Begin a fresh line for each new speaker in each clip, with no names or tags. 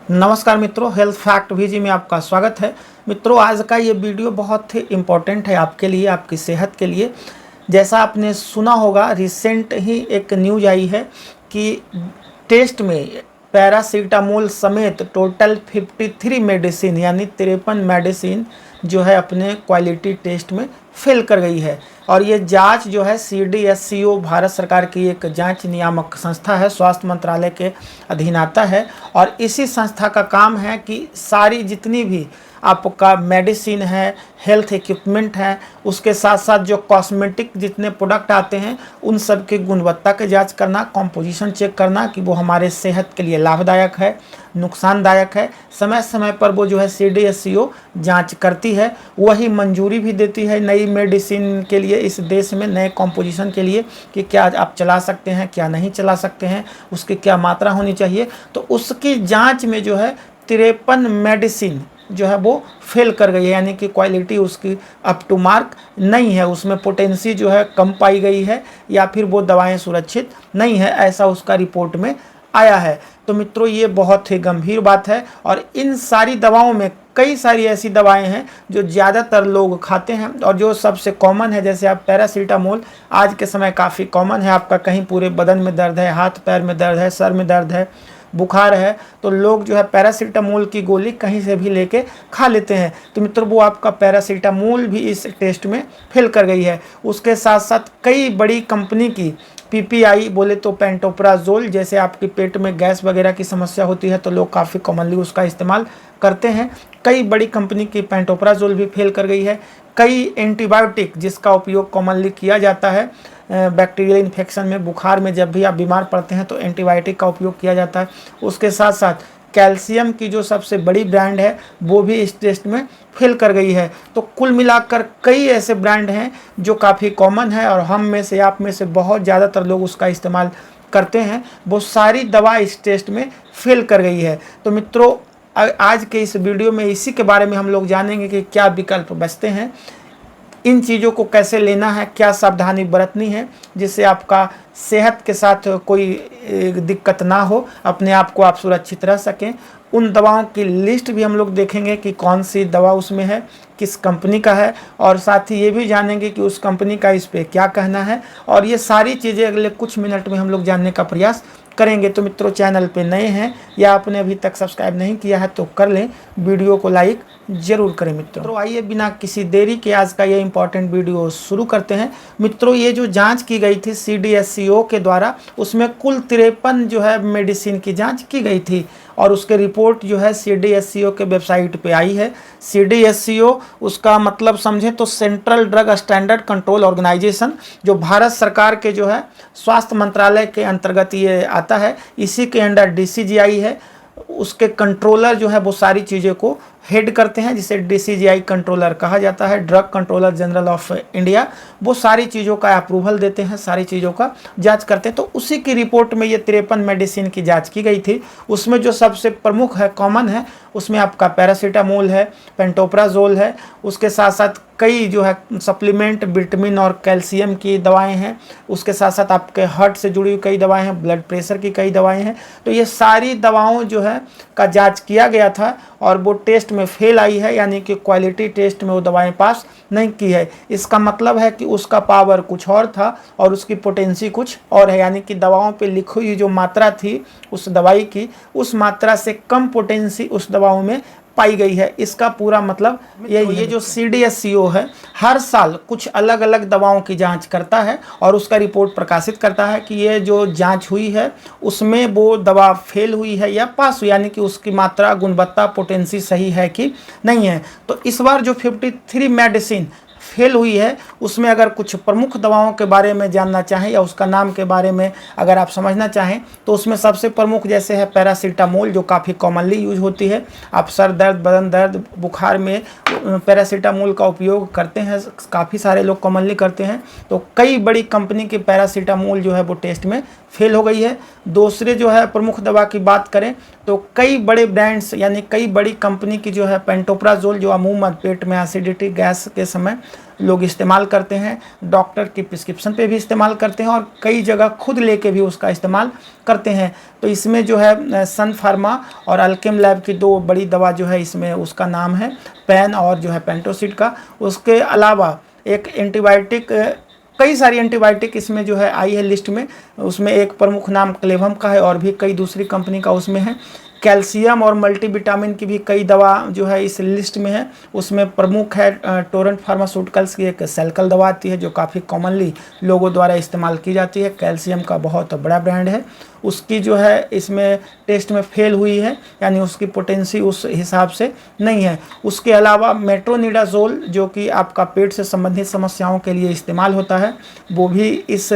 नमस्कार मित्रों, health fact V G में आपका स्वागत है। मित्रों, आज का ये वीडियो बहुत ही इम्पोर्टेंट है आपके लिए, आपकी सेहत के लिए। जैसा आपने सुना होगा, रिसेंट ही एक न्यूज आई है कि टेस्ट में पैरासीटामोल समेत टोटल 53 मेडिसिन यानी 53 मेडिसिन जो है अपने क्वालिटी टेस्ट में फेल कर गई है। और ये जांच जो है CDSCO भारत सरकार की एक जांच नियामक संस्था है, स्वास्थ्य मंत्रालय के अधीन आता है। और इसी संस्था का काम है कि सारी जितनी भी आपका मेडिसिन है, हेल्थ इक्विपमेंट है, उसके साथ साथ जो कॉस्मेटिक जितने प्रोडक्ट आते हैं उन सब की गुणवत्ता की जांच करना, कॉम्पोजिशन चेक करना कि वो हमारे सेहत के लिए लाभदायक है, नुकसानदायक है। समय समय पर वो जो है CDSCO जांच करती है, वही मंजूरी भी देती है नई मेडिसिन के लिए इस देश में, नए कॉम्पोजिशन के लिए कि क्या आप चला सकते हैं, क्या नहीं चला सकते हैं, उसकी क्या मात्रा होनी चाहिए। तो उसकी जाँच में जो है 53 मेडिसिन जो है वो फेल कर गई है, यानी कि क्वालिटी उसकी अप टू मार्क नहीं है, उसमें पोटेंसी जो है कम पाई गई है या फिर वो दवाएं सुरक्षित नहीं है, ऐसा उसका रिपोर्ट में आया है। तो मित्रों, ये बहुत ही गंभीर बात है। और इन सारी दवाओं में कई सारी ऐसी दवाएं हैं जो ज़्यादातर लोग खाते हैं और जो सबसे कॉमन है। जैसे आप पैरासीटामोल आज के समय काफ़ी कॉमन है, आपका कहीं पूरे बदन में दर्द है, हाथ पैर में दर्द है, सर में दर्द है, बुखार है, तो लोग जो है पैरासीटामोल की गोली कहीं से भी लेके खा लेते हैं। तो मित्रों, वो आपका पैरासीटामोल भी इस टेस्ट में फेल कर गई है। उसके साथ साथ कई बड़ी कंपनी की PPI बोले तो पेंटोप्राजोल, जैसे आपके पेट में गैस वगैरह की समस्या होती है तो लोग काफ़ी कॉमनली उसका इस्तेमाल करते हैं। कई बड़ी कंपनी की पेंटोप्राजोल भी फेल कर गई है। कई एंटीबायोटिक जिसका उपयोग कॉमनली किया जाता है बैक्टीरियल इन्फेक्शन में, बुखार में, जब भी आप बीमार पड़ते हैं तो एंटीबायोटिक का उपयोग किया जाता है। उसके साथ साथ कैल्शियम की जो सबसे बड़ी ब्रांड है वो भी इस टेस्ट में फेल कर गई है। तो कुल मिलाकर कई ऐसे ब्रांड हैं जो काफ़ी कॉमन है और हम में से, आप में से बहुत ज़्यादातर लोग उसका इस्तेमाल करते हैं। वो सारी दवा इस टेस्ट में फेल कर गई है। तो मित्रों, आज के इस वीडियो में इसी के बारे में हम लोग जानेंगे कि क्या विकल्प बचते हैं, इन चीज़ों को कैसे लेना है, क्या सावधानी बरतनी है जिससे आपका सेहत के साथ कोई दिक्कत ना हो, अपने आप को आप सुरक्षित रह सकें। उन दवाओं की लिस्ट भी हम लोग देखेंगे कि कौन सी दवा उसमें है, किस कंपनी का है, और साथ ही ये भी जानेंगे कि उस कंपनी का इस पे क्या कहना है। और ये सारी चीज़ें अगले कुछ मिनट में हम लोग जानने का प्रयास करेंगे। तो मित्रों, चैनल पे नए हैं या आपने अभी तक सब्सक्राइब नहीं किया है तो कर लें, वीडियो को लाइक जरूर करें। मित्रों, आइए बिना किसी देरी के आज का ये इंपॉर्टेंट वीडियो शुरू करते हैं। मित्रों, ये जो जांच की गई थी CDSCO के द्वारा, उसमें कुल 53 जो है मेडिसिन की जांच की गई थी और उसके रिपोर्ट जो है CDSCO के वेबसाइट पे आई है। CDSCO उसका मतलब समझें तो central drug standard control organisation, जो भारत सरकार के जो है स्वास्थ्य मंत्रालय के अंतर्गत ये आता है। इसी के अंडर DCGI है, उसके कंट्रोलर जो है वो सारी चीज़ों को हेड करते हैं, जिसे DCGI कंट्रोलर कहा जाता है, drug controller general of India. वो सारी चीज़ों का अप्रूवल देते हैं, सारी चीज़ों का जांच करते हैं। तो उसी की रिपोर्ट में ये 53 मेडिसिन की जांच की गई थी। उसमें जो सबसे प्रमुख है, कॉमन है, उसमें आपका पैरासीटामोल है, पेंटोप्राजोल है, उसके साथ साथ कई जो है सप्लीमेंट, विटामिन और कैल्शियम की दवाएं हैं। उसके साथ साथ आपके हार्ट से जुड़ी हुई कई दवाएं हैं, ब्लड प्रेशर की कई दवाएं हैं। तो ये सारी दवाओं जो है का जांच किया गया था और वो टेस्ट में फेल आई है, यानी कि क्वालिटी टेस्ट में वो दवाएं पास नहीं की है। इसका मतलब है कि उसका पावर कुछ और था और उसकी पोटेंसी कुछ और है, यानी कि दवाओं पे लिखी हुई जो मात्रा थी उस दवाई की, उस मात्रा से कम पोटेंसी उस दवाओं में पाई गई है। इसका पूरा मतलब ये जो CDSCO है हर साल कुछ अलग अलग दवाओं की जांच करता है और उसका रिपोर्ट प्रकाशित करता है कि ये जो जांच हुई है उसमें वो दवा फेल हुई है या पास हुई, यानी कि उसकी मात्रा, गुणवत्ता, पोटेंसी सही है कि नहीं है। तो इस बार जो 53 मेडिसिन फेल हुई है उसमें अगर कुछ प्रमुख दवाओं के बारे में जानना चाहें या उसका नाम के बारे में अगर आप समझना चाहें तो उसमें सबसे प्रमुख जैसे है पैरासीटामोल, जो काफ़ी कॉमनली यूज होती है। आप सर दर्द, बदन दर्द, बुखार में पैरासीटामोल का उपयोग करते हैं, काफ़ी सारे लोग कॉमनली करते हैं। तो कई बड़ी कंपनी की पैरासीटामोल जो है वो टेस्ट में फेल हो गई है। दूसरे जो है प्रमुख दवा की बात करें तो कई बड़े ब्रांड्स यानी कई बड़ी कंपनी की जो है पेंटोप्राजोल, जो अमूमन पेट में एसिडिटी, गैस के समय लोग इस्तेमाल करते हैं, डॉक्टर की प्रिस्क्रिप्शन पे भी इस्तेमाल करते हैं और कई जगह खुद लेके भी उसका इस्तेमाल करते हैं। तो इसमें जो है सन फार्मा और अल्केम लैब की 2 बड़ी दवा जो है, इसमें उसका नाम है पैन और जो है पेंटोसिड का। उसके अलावा एक एंटीबायोटिक, कई सारी एंटीबायोटिक इसमें जो है आई है लिस्ट में। उसमें एक प्रमुख नाम क्लेवम का है और भी कई दूसरी कंपनी का उसमें है। कैल्शियम और मल्टीविटामिन की भी कई दवा जो है इस लिस्ट में है। उसमें प्रमुख है टोरेंट फार्मास्यूटिकल्स की एक सेल्कल दवा आती है जो काफ़ी कॉमनली लोगों द्वारा इस्तेमाल की जाती है। कैल्शियम का बहुत बड़ा ब्रांड है। उसकी जो है इसमें टेस्ट में फेल हुई है, यानी उसकी पोटेंसी उस हिसाब से नहीं है। उसके अलावा मेट्रोनिडाजोल जो कि आपका पेट से संबंधित समस्याओं के लिए इस्तेमाल होता है, वो भी इस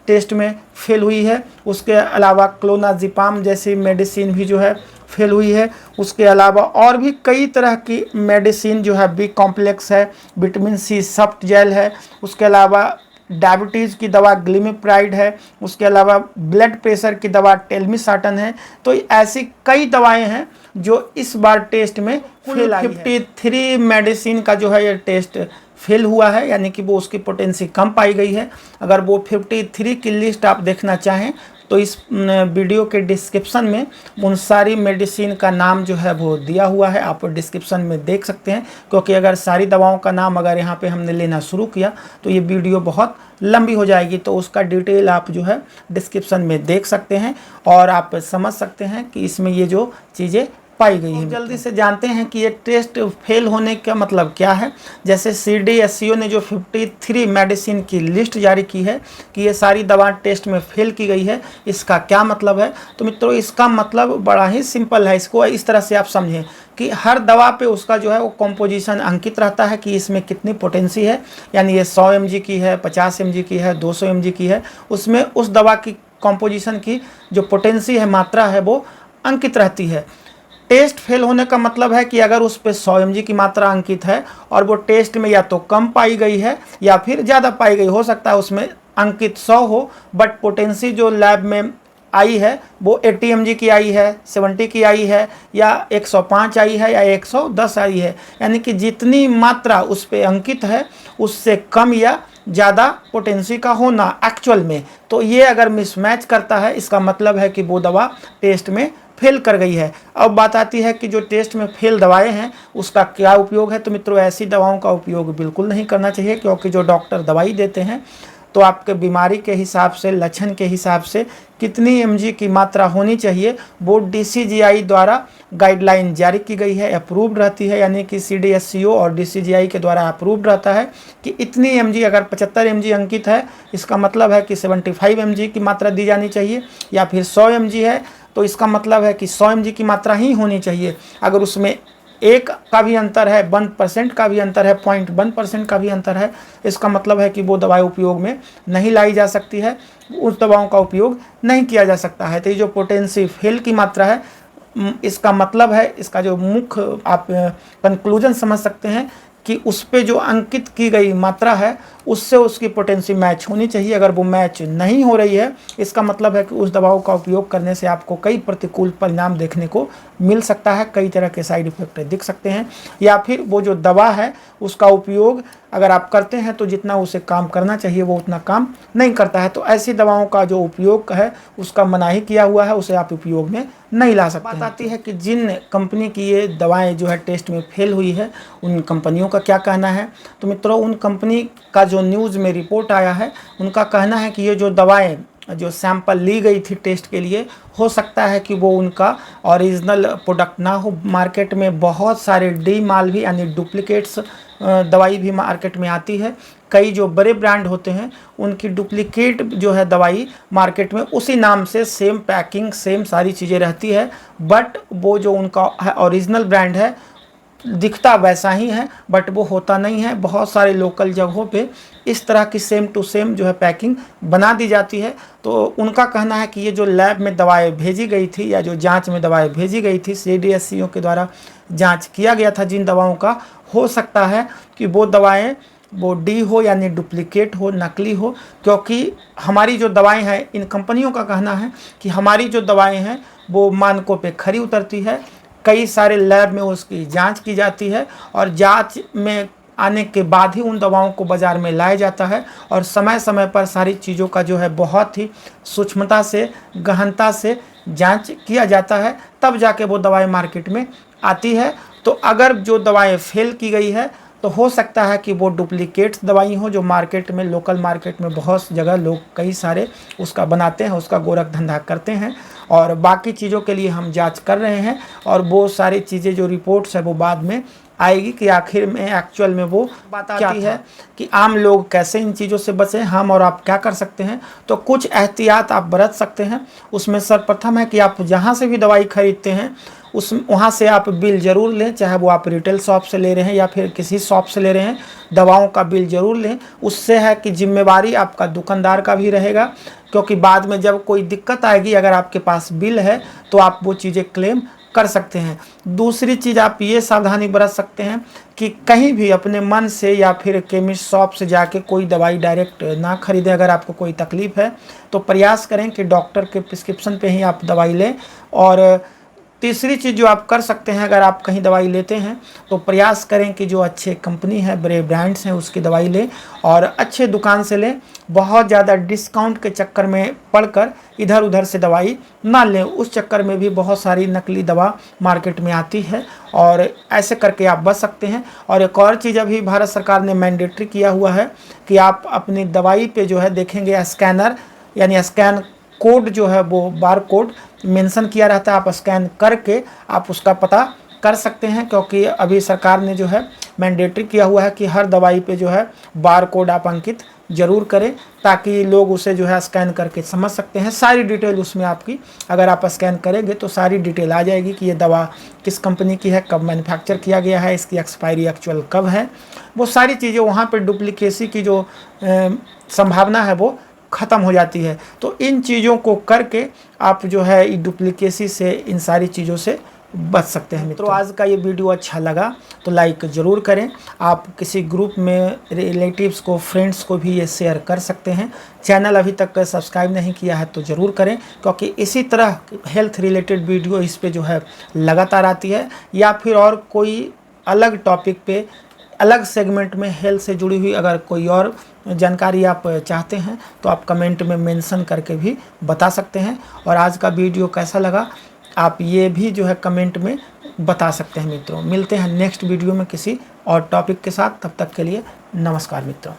टेस्ट में फेल हुई है। उसके अलावा क्लोनाजिपाम जैसी मेडिसिन भी जो है फेल हुई है। उसके अलावा और भी कई तरह की मेडिसिन जो है, बी कॉम्प्लेक्स है, विटामिन सी सफ्ट जेल है। उसके अलावा डायबिटीज़ की दवा ग्लिमिप्राइड है। उसके अलावा ब्लड प्रेशर की दवा टेल्मिसाटन है। तो ऐसी कई दवाएं हैं जो इस बार टेस्ट में फेल आई है। 53 मेडिसिन का जो है ये टेस्ट फेल हुआ है, यानी कि वो उसकी पोटेंसी कम पाई गई है। अगर वो 53 की लिस्ट आप देखना चाहें तो इस वीडियो के डिस्क्रिप्शन में उन सारी मेडिसिन का नाम जो है वो दिया हुआ है, आप डिस्क्रिप्शन में देख सकते हैं। क्योंकि अगर सारी दवाओं का नाम अगर यहाँ पे हमने लेना शुरू किया तो ये वीडियो बहुत लंबी हो जाएगी। तो उसका डिटेल आप जो है डिस्क्रिप्शन में देख सकते हैं और आप समझ सकते हैं कि इसमें ये जो चीज़ें पाई गई है। जल्दी से जानते हैं कि ये टेस्ट फेल होने का मतलब क्या है। जैसे CDSCO ने जो 53 मेडिसिन की लिस्ट जारी की है कि ये सारी दवा टेस्ट में फेल की गई है, इसका क्या मतलब है? तो मित्रों, इसका मतलब बड़ा ही सिंपल है। इसको इस तरह से आप समझें कि हर दवा पे उसका जो है वो कॉम्पोजिशन अंकित रहता है कि इसमें कितनी पोटेंसी है, यानी ये 100 mg की है, 50 mg की है, 200 mg की है। उसमें उस दवा की कॉम्पोजिशन की जो पोटेंसी है, मात्रा है, वो अंकित रहती है। टेस्ट फेल होने का मतलब है कि अगर उस पर 100 mg की मात्रा अंकित है और वो टेस्ट में या तो कम पाई गई है या फिर ज़्यादा पाई गई, हो सकता है उसमें अंकित 100 हो बट पोटेंसी जो लैब में आई है वो 80 mg की आई है, 70 की आई है, या 105 आई है, या 110 आई है। यानी कि जितनी मात्रा उस पर अंकित है उससे कम या ज़्यादा पोटेंसी का होना एक्चुअल में, तो ये अगर मिसमैच करता है इसका मतलब है कि वो दवा टेस्ट में फेल कर गई है। अब बात आती है कि जो टेस्ट में फेल दवाएं हैं उसका क्या उपयोग है। तो मित्रों, ऐसी दवाओं का उपयोग बिल्कुल नहीं करना चाहिए, क्योंकि जो डॉक्टर दवाई देते हैं तो आपके बीमारी के हिसाब से, लक्षण के हिसाब से कितनी mg की मात्रा होनी चाहिए वो DCGI द्वारा गाइडलाइन जारी की गई है, अप्रूव्ड रहती है। यानी कि CDSCO और DCGI के द्वारा अप्रूव्ड रहता है कि इतनी mg, अगर 75 mg अंकित है इसका मतलब है कि 75 mg की मात्रा दी जानी चाहिए, या फिर 100 mg है तो इसका मतलब है कि 100 mg की मात्रा ही होनी चाहिए। अगर उसमें 1 का भी अंतर है, 1% का भी अंतर है, 0.1% का भी अंतर है, इसका मतलब है कि वो दवाएं उपयोग में नहीं लाई जा सकती है, उस दवाओं का उपयोग नहीं किया जा सकता है। तो ये जो पोटेंसी फेल की मात्रा है, इसका मतलब है, इसका जो मुख्य आप कंक्लूजन समझ सकते हैं कि उस पे जो अंकित की गई मात्रा है उससे उसकी पोटेंसी मैच होनी चाहिए। अगर वो मैच नहीं हो रही है इसका मतलब है कि उस दवाओं का उपयोग करने से आपको कई प्रतिकूल परिणाम देखने को मिल सकता है, कई तरह के साइड इफेक्ट दिख सकते हैं, या फिर वो जो दवा है उसका उपयोग अगर आप करते हैं तो जितना उसे काम करना चाहिए वो उतना काम नहीं करता है। तो ऐसी दवाओं का जो उपयोग है उसका मनाही किया हुआ है, उसे आप उपयोग में नहीं ला सकते। बात आती है कि जिन कंपनी की ये दवाएं जो है टेस्ट में फेल हुई है उन कंपनियों का क्या कहना है। तो मित्रों, उन कंपनी का जो न्यूज़ में रिपोर्ट आया है उनका कहना है कि ये जो दवाएं जो सैंपल ली गई थी टेस्ट के लिए, हो सकता है कि वो उनका ओरिजिनल प्रोडक्ट ना हो। मार्केट में बहुत सारे डी माल भी, यानी डुप्लीकेट्स दवाई भी मार्केट में आती है। कई जो बड़े ब्रांड होते हैं उनकी डुप्लीकेट जो है दवाई मार्केट में उसी नाम से, सेम पैकिंग, सेम सारी चीज़ें रहती है, बट वो जो उनका है ओरिजिनल ब्रांड है दिखता वैसा ही है बट वो होता नहीं है। बहुत सारे लोकल जगहों पे इस तरह की सेम टू सेम जो है पैकिंग बना दी जाती है। तो उनका कहना है कि ये जो लैब में दवाएं भेजी गई थी या जो जांच में दवाएं भेजी गई थी, CDSCO के द्वारा जांच किया गया था जिन दवाओं का, हो सकता है कि वो दवाएं वो डी हो, यानी डुप्लीकेट हो, नकली हो। क्योंकि हमारी जो दवाएं हैं, इन कंपनियों का कहना है कि हमारी जो दवाएं हैं वो मानकों पे खरी उतरती है। कई सारे लैब में उसकी जांच की जाती है और जांच में आने के बाद ही उन दवाओं को बाज़ार में लाया जाता है और समय समय पर सारी चीज़ों का जो है बहुत ही सूक्ष्मता से, गहनता से जांच किया जाता है, तब जाके वो दवाई मार्केट में आती है। तो अगर जो दवाएं फेल की गई है तो हो सकता है कि वो डुप्लीकेट दवाई हो, जो मार्केट में, लोकल मार्केट में बहुत जगह लोग कई सारे उसका बनाते हैं, उसका गोरख धंधा करते हैं। और बाकी चीज़ों के लिए हम जांच कर रहे हैं और वो सारी चीज़ें जो रिपोर्ट्स है वो बाद में आएगी कि आखिर में एक्चुअल में वो बात आती है कि आम लोग कैसे इन चीज़ों से बचें, हम और आप क्या कर सकते हैं। तो कुछ एहतियात आप बरत सकते हैं। उसमें सर्वप्रथम है कि आप जहाँ से भी दवाई खरीदते हैं वहाँ से आप बिल ज़रूर लें, चाहे वो आप रिटेल शॉप से ले रहे हैं या फिर किसी शॉप से ले रहे हैं, दवाओं का बिल ज़रूर लें। उससे है कि जिम्मेवारी आपका दुकानदार का भी रहेगा, क्योंकि बाद में जब कोई दिक्कत आएगी, अगर आपके पास बिल है तो आप वो चीज़ें क्लेम कर सकते हैं। दूसरी चीज़ आप ये सावधानी बरत सकते हैं कि कहीं भी अपने मन से या फिर केमिस्ट शॉप से जाके कोई दवाई डायरेक्ट ना खरीदें। अगर आपको कोई तकलीफ़ है तो प्रयास करें कि डॉक्टर के प्रिस्क्रिप्शन पे ही आप दवाई लें। और तीसरी चीज़ जो आप कर सकते हैं, अगर आप कहीं दवाई लेते हैं तो प्रयास करें कि जो अच्छे कंपनी है, बड़े ब्रांड्स हैं, उसकी दवाई लें और अच्छे दुकान से लें। बहुत ज़्यादा डिस्काउंट के चक्कर में पड़कर इधर उधर से दवाई ना लें, उस चक्कर में भी बहुत सारी नकली दवा मार्केट में आती है और ऐसे करके आप बच सकते हैं। और एक और चीज़ अभी भारत सरकार ने मैंडेटरी किया हुआ है कि आप अपनी दवाई पे जो है देखेंगे स्कैनर, यानी स्कैन कोड जो है वो बार कोड मेंशन किया रहता है, आप स्कैन करके आप उसका पता कर सकते हैं। क्योंकि अभी सरकार ने जो है मैंडेटरी किया हुआ है कि हर दवाई पे जो है बार कोड आप अंकित ज़रूर करें, ताकि लोग उसे जो है स्कैन करके समझ सकते हैं। सारी डिटेल उसमें आपकी, अगर आप स्कैन करेंगे तो सारी डिटेल आ जाएगी कि ये दवा किस कंपनी की है, कब मैन्युफैक्चर किया गया है, इसकी एक्सपायरी एक्चुअल कब है। वो सारी चीज़ें वहाँ पर डुप्लीकेसी की जो संभावना है वो ख़त्म हो जाती है। तो इन चीज़ों को करके आप जो है डुप्लीकेसी से, इन सारी चीज़ों से बच सकते हैं। मित्रों, आज का ये वीडियो अच्छा लगा तो लाइक ज़रूर करें। आप किसी ग्रुप में रिलेटिव्स को, फ्रेंड्स को भी ये शेयर कर सकते हैं। चैनल अभी तक सब्सक्राइब नहीं किया है तो ज़रूर करें, क्योंकि इसी तरह हेल्थ रिलेटेड वीडियो इस पे जो है लगातार आती है। या फिर और कोई अलग टॉपिक पे, अलग सेगमेंट में हेल्थ से जुड़ी हुई अगर कोई और जानकारी आप चाहते हैं तो आप कमेंट में मेंशन करके भी बता सकते हैं। और आज का वीडियो कैसा लगा आप ये भी जो है कमेंट में बता सकते हैं। मित्रों, मिलते हैं नेक्स्ट वीडियो में किसी और टॉपिक के साथ। तब तक के लिए नमस्कार मित्रों।